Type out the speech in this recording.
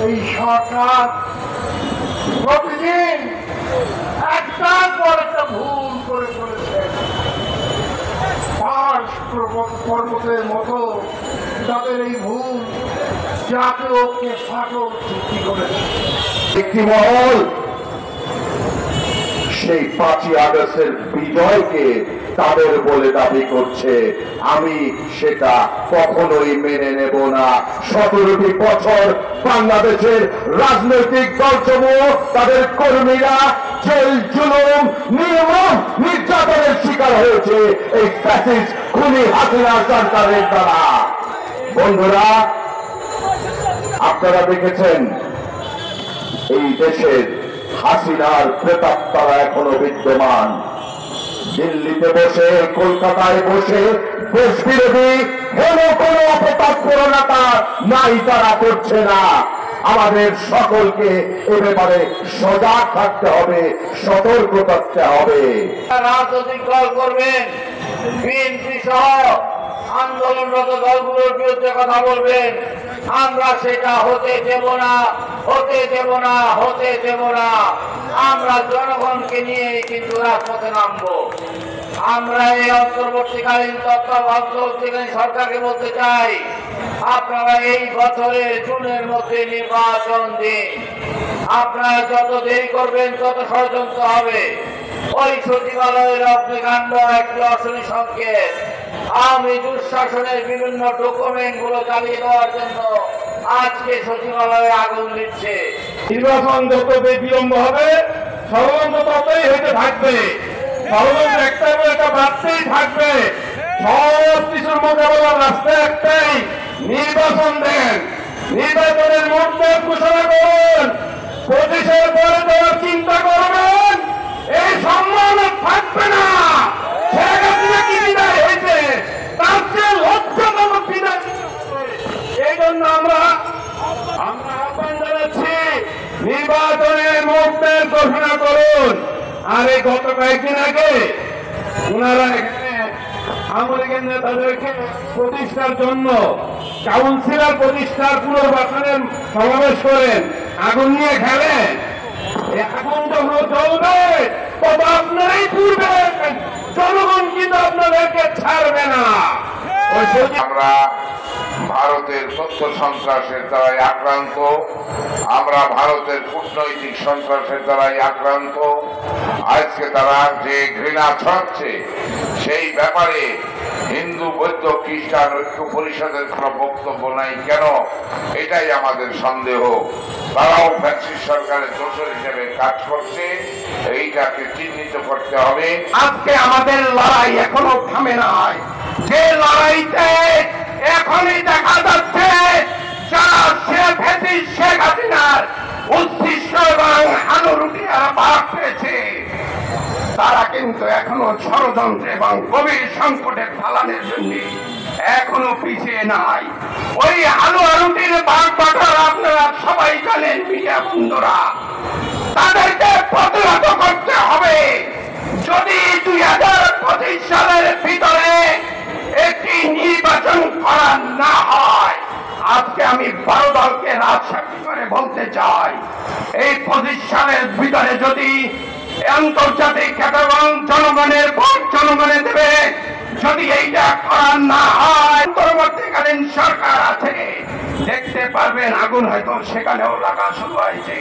এই সরকার প্রতিদিন একটার পর একটা ভুল করে চলেছে। পাঁচ পর্বতের মতো তাদের এই ভুল জাতীয়কে ফাটল সৃষ্টি করেছে। একটি মহল সেই 5ই আগস্টের বিজয়কে তাদের বলে দাবি করছে, আমি সেটা কখনোই মেনে নেব না। 17টি বছর বাংলাদেশের রাজনৈতিক দলসমূহ তাদের কর্মীরা জেল জুলুম নির্মম নির্যাতনের শিকার হয়েছে এই ফ্যাসিস্ট খুনি হাসিনা সরকারের দ্বারা। বন্ধুরা, আপনারা দেখেছেন এই দেশের হাসিনার প্রেতাত্মারা এখনো বিদ্যমান। দিল্লিতে বসে, কলকাতায় বসে দেশ বিরোধী কোন অপতৎপরতা নাই তারা করছে না। আমাদের সকলকে এ ব্যাপারে সজাগ থাকতে হবে, সতর্ক থাকতে হবে। রাজনৈতিক দল করবেন, বিএনপি সহ আন্দোলনরত দলগুলোর বিরুদ্ধে কথা বলবেন, আমরা সেটা হতে দেব না, হতে দেব না, হতে দেব না। আমরা জনগণকে নিয়ে কিন্তু রাজপথে নামবো। আমরা এই অন্তর্বর্তীকালীন তত্ত্বাবধায়ক সরকারকে বলতে চাই, আপনারা এই বছরের জুনের মধ্যে নির্বাচন দিন। আপনারা যত দেরি করবেন তত ষড়যন্ত্র হবে। ওই সচিবালয়ের অগ্নিকাণ্ড একটি অশনি সংকেত। আওয়ামী দুঃশাসনের বিভিন্ন ডকুমেন্ট গুলো চালিয়ে দেওয়ার জন্য আজকে সচিবালয়ে আগুন দিচ্ছে। নির্বাচন যত বিলম্ব হবে ষড়যন্ত্র ততই হইতে থাকবে, ষড়যন্ত্র একটা বাড়তেই থাকবে। সব কিছুর মোকাবেলার রাস্তা একটাই, নির্বাচন দেন। নির্বাচনের মধ্যে ঘোষণা করুন, 25-এর পরে দেওয়ার চিন্তা করবেন, এই সম্মান থাকবে না। শেখ হাসিনা কি বিদায় হয়েছে, তার চেয়ে লজ্জাজনক বিদায়। এই জন্য আমরা আহ্বান জানাচ্ছি, নির্বাচনের মুহূর্তের ঘোষণা করুন। আর এই গত কয়েকদিন আগে ওনারা এখানে আওয়ামী লীগের তাদেরকে প্রতিষ্ঠার জন্য কাউন্সিলর প্রতিষ্ঠার পুনর্বাসনের সমাবেশ করেন, আগুন নিয়ে খেলেন। এখন যখন চলবে তত আপনারাই পুরবেন, জনগণ কিন্তু আপনাদেরকে ছাড়বে না। আমরা ভারতের তথ্য সন্ত্রাসের দ্বারাই আক্রান্ত, আমরা ভারতের কূটনৈতিক সন্ত্রাসের দ্বারাই আক্রান্ত। আজকে তারা যে ঘৃণা ছড়াচ্ছে সেই ব্যাপারে হিন্দু বৌদ্ধ খ্রিস্টান ঐক্য পরিষদের কোন বক্তব্য নাই কেন, এটাই আমাদের সন্দেহ। তারাও ফ্যাসিস্ট সরকারের দোষর হিসেবে কাজ করছে, এইটাকে চিহ্নিত করতে হবে। আজকে আমাদের লড়াই এখনো থামে নাই। যে লড়াইতে এখনই দেখা যাচ্ছে যারা শেখ হাসিনার উচ্ছিষ্ট এবং হানুরুটিয়া ভাগ পেয়েছে, তারা কিন্তু এখনো ষড়যন্ত্র এবং গভীর সংকটের ফালানের জন্য এখনো পিছিয়ে নাই। ওই হালুয়া রুটির ভাগ বাটার আপনারা সবাই জানেন মিডিয়া বন্ধুরা, তাদেরকে প্রতিহত করতে হবে। যদি 2025 সালের ভিতরে একটি নির্বাচন করা না হয়, আজকে আমি 12 দলকে রাজসাক্ষী করে বলতে চাই, এই 25 সালের ভিতরে যদি আন্তর্জাতিক খ্যাতমান জনগণের ভোট জনগণে দেবে, যদি এইটা করা না হয়, পরবর্তীকালীন সরকার আছে, দেখতে পারবেন আগুন হয়তো সেখানেও লাগা শুরু হয়েছে।